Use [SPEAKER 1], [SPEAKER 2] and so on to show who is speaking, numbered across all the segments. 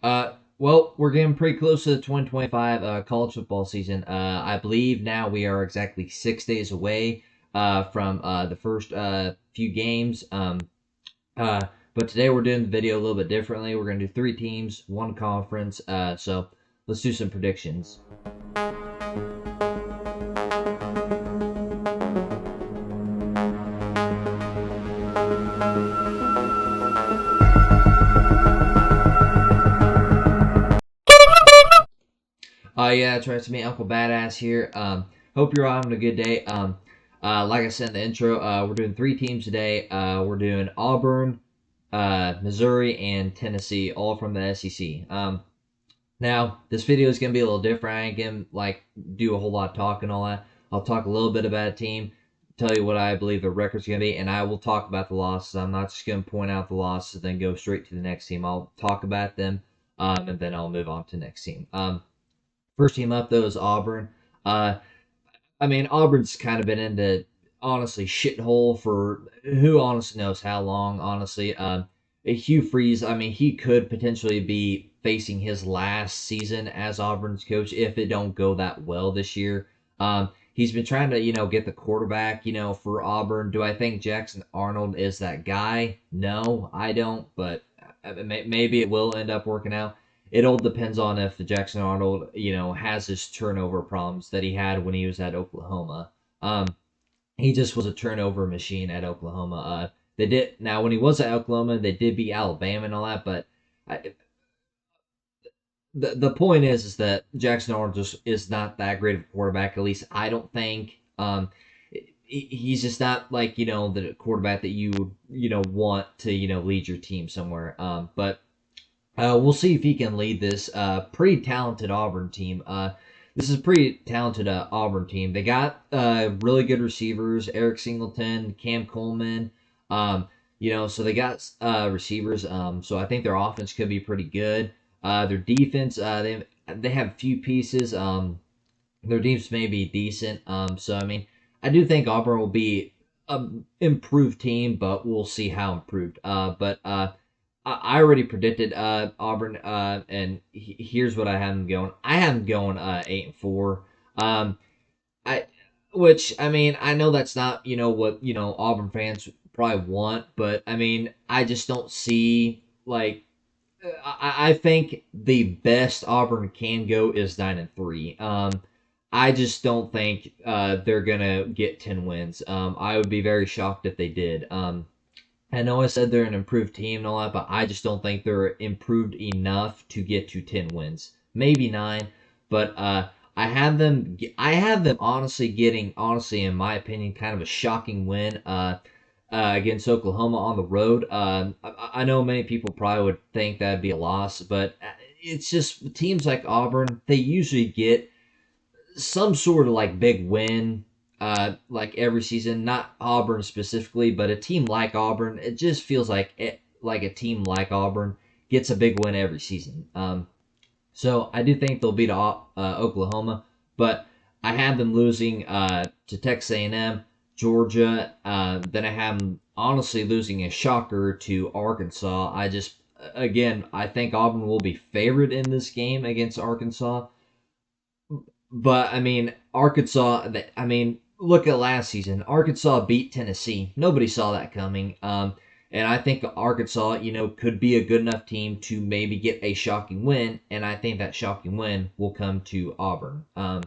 [SPEAKER 1] Well, we're getting pretty close to the 2025 college football season. I believe now we are exactly 6 days away from the first few games. Uh, but today we're doing the video a little bit differently. We're going to do three teams, one conference. So let's do some predictions. Yeah, that's right. It's me, Uncle Badass here. Hope you're all having a good day. Like I said in the intro, we're doing three teams today. We're doing Auburn, Missouri, and Tennessee, all from the SEC. Now, this video is going to be a little different. I ain't going to do a whole lot of talk and all that. I'll talk a little bit about a team, tell you what I believe the record's going to be, and I will talk about the losses. I'm not just going to point out the losses and then go straight to the next team. I'll talk about them, and then I'll move on to the next team. First team up, though, is Auburn. Auburn's kind of been in the, honestly, shithole for who honestly knows how long, honestly. Hugh Freeze, he could potentially be facing his last season as Auburn's coach if it don't go that well this year. He's been trying to, get the quarterback, for Auburn. Do I think Jackson Arnold is that guy? No, I don't, but maybe it will end up working out. It all depends on if the Jackson Arnold, has his turnover problems that he had when he was at Oklahoma. He just was a turnover machine at Oklahoma. They did now when he was at Oklahoma, they did beat Alabama and all that, but I, the point is that Jackson Arnold just is not that great of a quarterback. At least I don't think. He's just not like the quarterback that you want to lead your team somewhere. But we'll see if he can lead this pretty talented Auburn team. This is a pretty talented Auburn team. They got really good receivers: Eric Singleton, Cam Coleman. So they got receivers. So I think their offense could be pretty good. Their defense, they have a few pieces. Their defense may be decent. I do think Auburn will be an improved team, but we'll see how improved. I already predicted Auburn, and here's what I have them going. I have them going 8-4. I which I know that's not what Auburn fans probably want, but I just don't see like I think the best Auburn can go is 9-3. I just don't think they're gonna get 10 wins. I would be very shocked if they did. I know I said they're an improved team and all that, but I just don't think they're improved enough to get to 10 wins. Maybe 9, but I have them honestly getting in my opinion kind of a shocking win against Oklahoma on the road. I know many people probably would think that'd be a loss, but it's just teams like Auburn, they usually get some sort of like big win like every season. Not Auburn specifically, but a team like Auburn, it just feels like a team like Auburn gets a big win every season. So I do think they'll beat Oklahoma, but I have them losing to Texas A&M, Georgia. Then I have them honestly losing a shocker to Arkansas. I think Auburn will be favored in this game against Arkansas. But Arkansas. Look at last season. Arkansas beat Tennessee. Nobody saw that coming. And I think Arkansas, could be a good enough team to maybe get a shocking win. And I think that shocking win will come to Auburn. So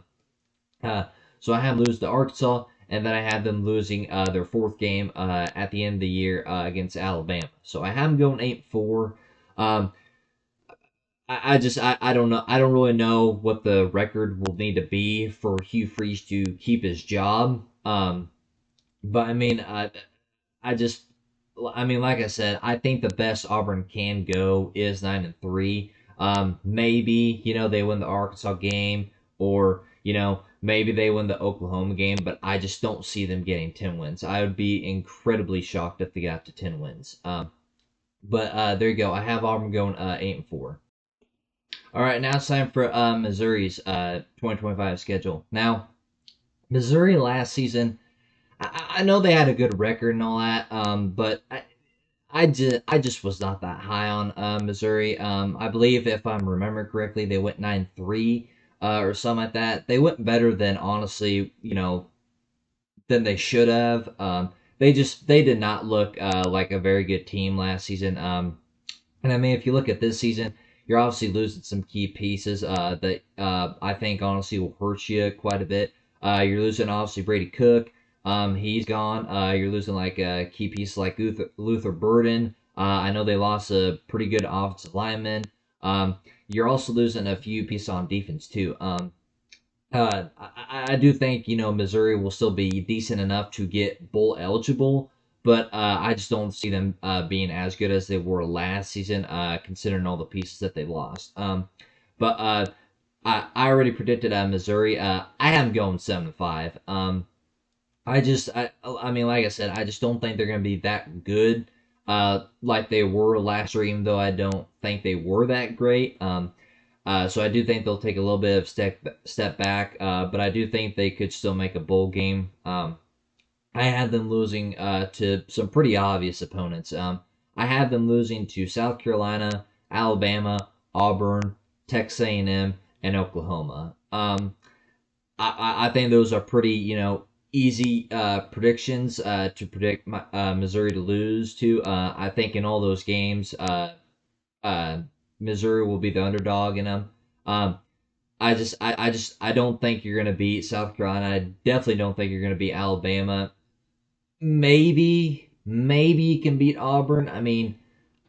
[SPEAKER 1] I have them lose to Arkansas, and then I have them losing their fourth game at the end of the year against Alabama. So I have them going 8-4. I don't know. I don't really know what the record will need to be for Hugh Freeze to keep his job. But like I said, I think the best Auburn can go is 9-3. Maybe they win the Arkansas game, or maybe they win the Oklahoma game. But I just don't see them getting 10 wins. I would be incredibly shocked if they got to 10 wins. But there you go. I have Auburn going 8-4. All right, now it's time for Missouri's 2025 schedule. Now, Missouri last season, I know they had a good record and all that, but I just was not that high on Missouri. I believe if I'm remembering correctly, they went 9-3 or something like that. They went better than honestly, than they should have. They did not look like a very good team last season. And I mean, if you look at this season, you're obviously losing some key pieces that I think honestly will hurt you quite a bit. You're losing obviously Brady Cook. He's gone. You're losing like key pieces like Luther Burden. I know they lost a pretty good offensive lineman. You're also losing a few pieces on defense too. I do think Missouri will still be decent enough to get bowl eligible, but I just don't see them being as good as they were last season, considering all the pieces that they lost. But I already predicted Missouri. I have them going 7-5. I mean, like I said, I just don't think they're going to be that good, like they were last year. Even though I don't think they were that great. So I do think they'll take a little bit of step back, but I do think they could still make a bowl game. I had them losing to some pretty obvious opponents. I had them losing to South Carolina, Alabama, Auburn, Texas A&M, and Oklahoma. I think those are pretty easy predictions to predict Missouri to lose to. I think in all those games. Uh, Missouri will be the underdog in them. Um, I don't think you're gonna beat South Carolina. I definitely don't think you're gonna beat Alabama. Maybe you can beat Auburn. I mean,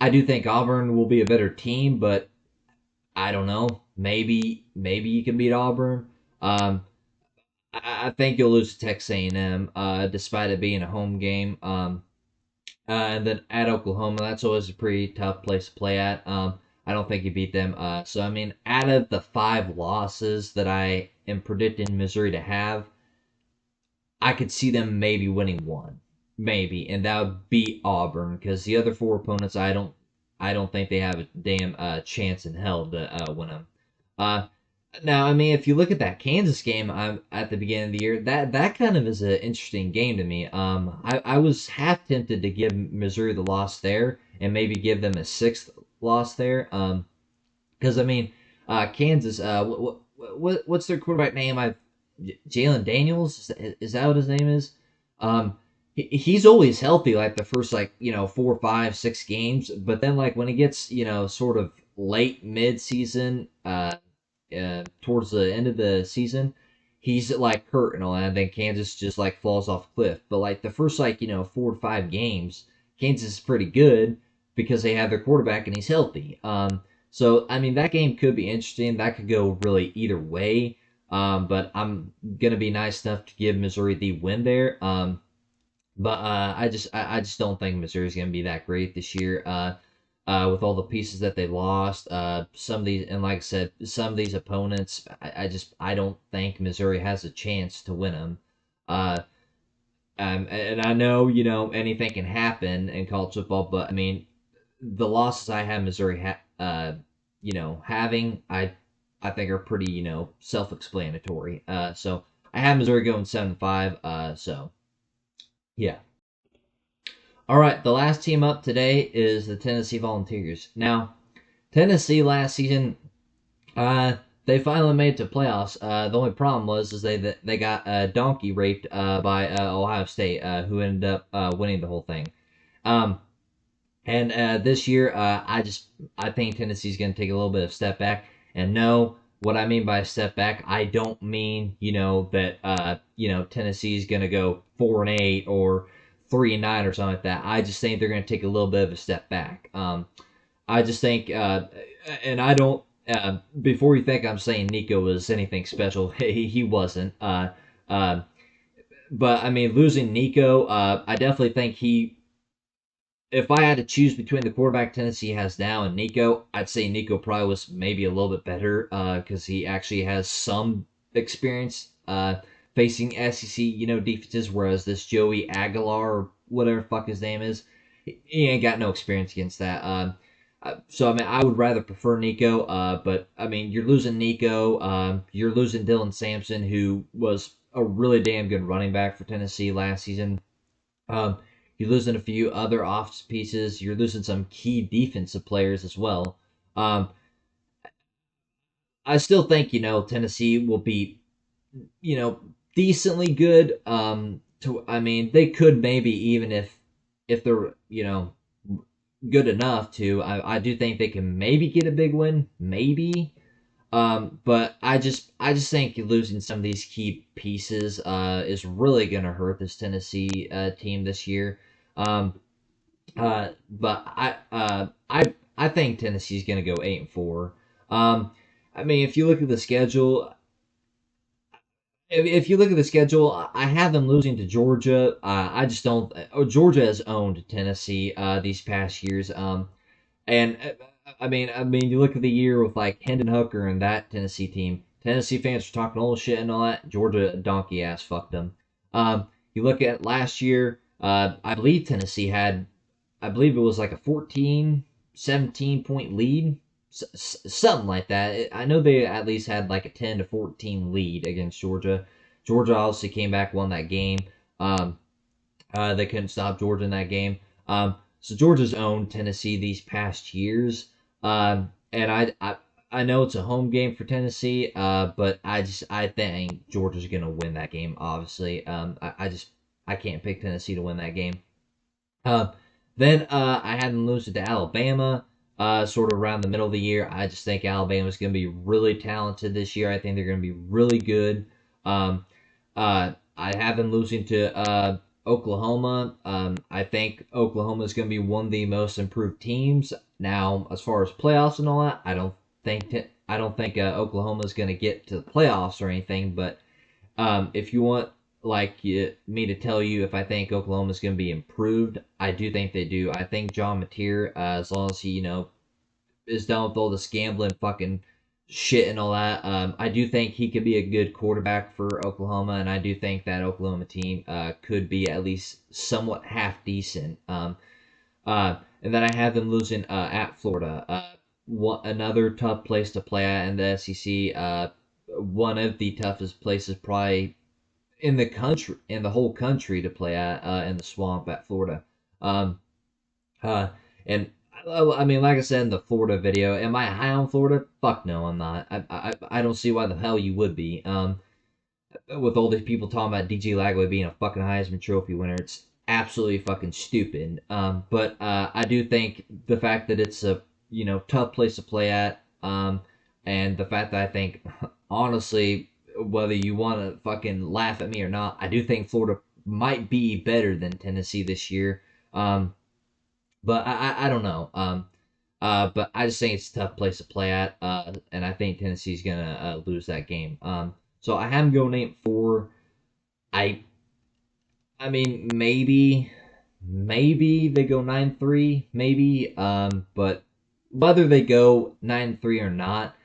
[SPEAKER 1] I do think Auburn will be a better team, but I don't know. Maybe you can beat Auburn. Um, I think you'll lose to Texas A&M, despite it being a home game. And then at Oklahoma, that's always a pretty tough place to play at. I don't think you beat them. So I mean, out of the 5 losses that I am predicting Missouri to have, I could see them maybe winning one, maybe, and that would be Auburn, because the other 4 opponents, I don't think they have a damn chance in hell to win them. Uh, Now, I mean, if you look at that Kansas game at the beginning of the year, that kind of is an interesting game to me. I was half tempted to give Missouri the loss there and maybe give them a sixth loss there. Because I mean, Kansas, what's their quarterback name? Jalen Daniels, is that what his name is? He's always healthy like the first 4, 5, 6 games, but then like when he gets sort of late mid season, towards the end of the season, he's like hurt and all that. And then Kansas just like falls off a cliff. But like the first 4 to 5 games, Kansas is pretty good because they have their quarterback and he's healthy. So I mean that game could be interesting. That could go really either way. But I'm gonna be nice enough to give Missouri the win there. But I just don't think Missouri's gonna be that great this year. With all the pieces that they lost, some of these, and like I said, some of these opponents, I don't think Missouri has a chance to win them. Uh, and I know anything can happen in college football, but I mean the losses I have Missouri having, I think are pretty self-explanatory. So I have Missouri going 7-5. So yeah. All right, the last team up today is the Tennessee Volunteers. Now, Tennessee last season, they finally made it to playoffs. The only problem was is they got donkey raped by Ohio State, who ended up winning the whole thing. Um, and this year, I think Tennessee's going to take a little bit of step back. And no, what I mean by a step back, I don't mean that Tennessee's going to go 4-8 or 3-9 or something like that. I just think they're going to take a little bit of a step back. I just think, and I don't. Before you think I'm saying Nico was anything special, he wasn't. But I mean, losing Nico, I definitely think he, if I had to choose between the quarterback Tennessee has now and Nico, I'd say Nico probably was maybe a little bit better because he actually has some experience facing SEC, defenses, whereas this Joey Aguilar or whatever the fuck his name is, he ain't got no experience against that. So I mean, I would rather prefer Nico, but I mean, you're losing Nico, you're losing Dylan Sampson, who was a really damn good running back for Tennessee last season. Um, You're losing a few other off pieces. You're losing some key defensive players as well. Um, I still think Tennessee will be decently good. I mean, they could maybe even if they're good enough to. I do think they can maybe get a big win, maybe. But I just think losing some of these key pieces is really gonna hurt this Tennessee team this year. Um, but I think Tennessee's gonna go 8-4. Um, I mean, if you look at the schedule, if you look at the schedule, I have them losing to Georgia. I just don't. Georgia has owned Tennessee these past years. And I mean, you look at the year with like Hendon Hooker and that Tennessee team. Tennessee fans were talking all shit and all that. Georgia donkey ass fucked them. You look at last year. I believe Tennessee had, I believe it was like a 14, 17 point lead, something like that. I know they at least had like a 10 to 14 lead against Georgia. Georgia obviously came back, won that game. Um, they couldn't stop Georgia in that game. So Georgia's owned Tennessee these past years. And I know it's a home game for Tennessee, but I think Georgia's gonna win that game. Obviously, I can't pick Tennessee to win that game. Uh, then I had them lose it to Alabama, sort of around the middle of the year. I just think Alabama's going to be really talented this year. I think they're going to be really good. I have them losing to Oklahoma. I think Oklahoma is going to be one of the most improved teams. Now, as far as playoffs and all that, I don't think Oklahoma is going to get to the playoffs or anything. But if you want me to tell you if I think Oklahoma is going to be improved, I do think they do. I think John Mateer, as long as he is done with all this gambling fucking shit and all that, I do think he could be a good quarterback for Oklahoma, and I do think that Oklahoma team could be at least somewhat half decent. And then I have them losing at Florida. Another tough place to play at in the SEC. One of the toughest places probably in the country, in the whole country to play at in the swamp at Florida. Um, uh, and I mean, like I said in the Florida video, am I high on Florida? Fuck no, I'm not. I don't see why the hell you would be. With all these people talking about DJ Lagway being a fucking Heisman Trophy winner, it's absolutely fucking stupid. But I do think the fact that it's a tough place to play at, and the fact that I think honestly, whether you want to fucking laugh at me or not, I do think Florida might be better than Tennessee this year. But I don't know. But I just think it's a tough place to play at, and I think Tennessee's gonna lose that game. So I have them going 8-4. I I mean maybe they go 9-3, maybe. But whether they go 9-3 or not,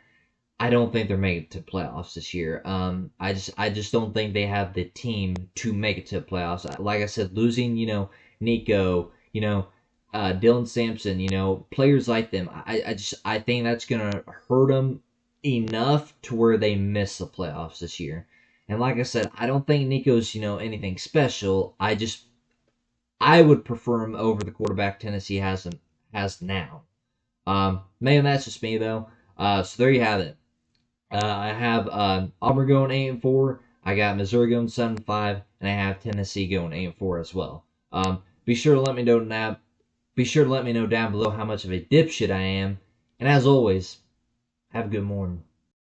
[SPEAKER 1] I don't think they're making it to playoffs this year. I just don't think they have the team to make it to playoffs. Like I said, losing Nico, Dylan Sampson, players like them. I think that's gonna hurt them enough to where they miss the playoffs this year. And like I said, I don't think Nico's anything special. I would prefer him over the quarterback Tennessee has now. Maybe that's just me though. So there you have it. I have Auburn going 8-4. I got Missouri going 7-5, and I have Tennessee going 8-4 as well. Be sure to let me know now. Be sure to let me know down below how much of a dipshit I am. And as always, have a good morning.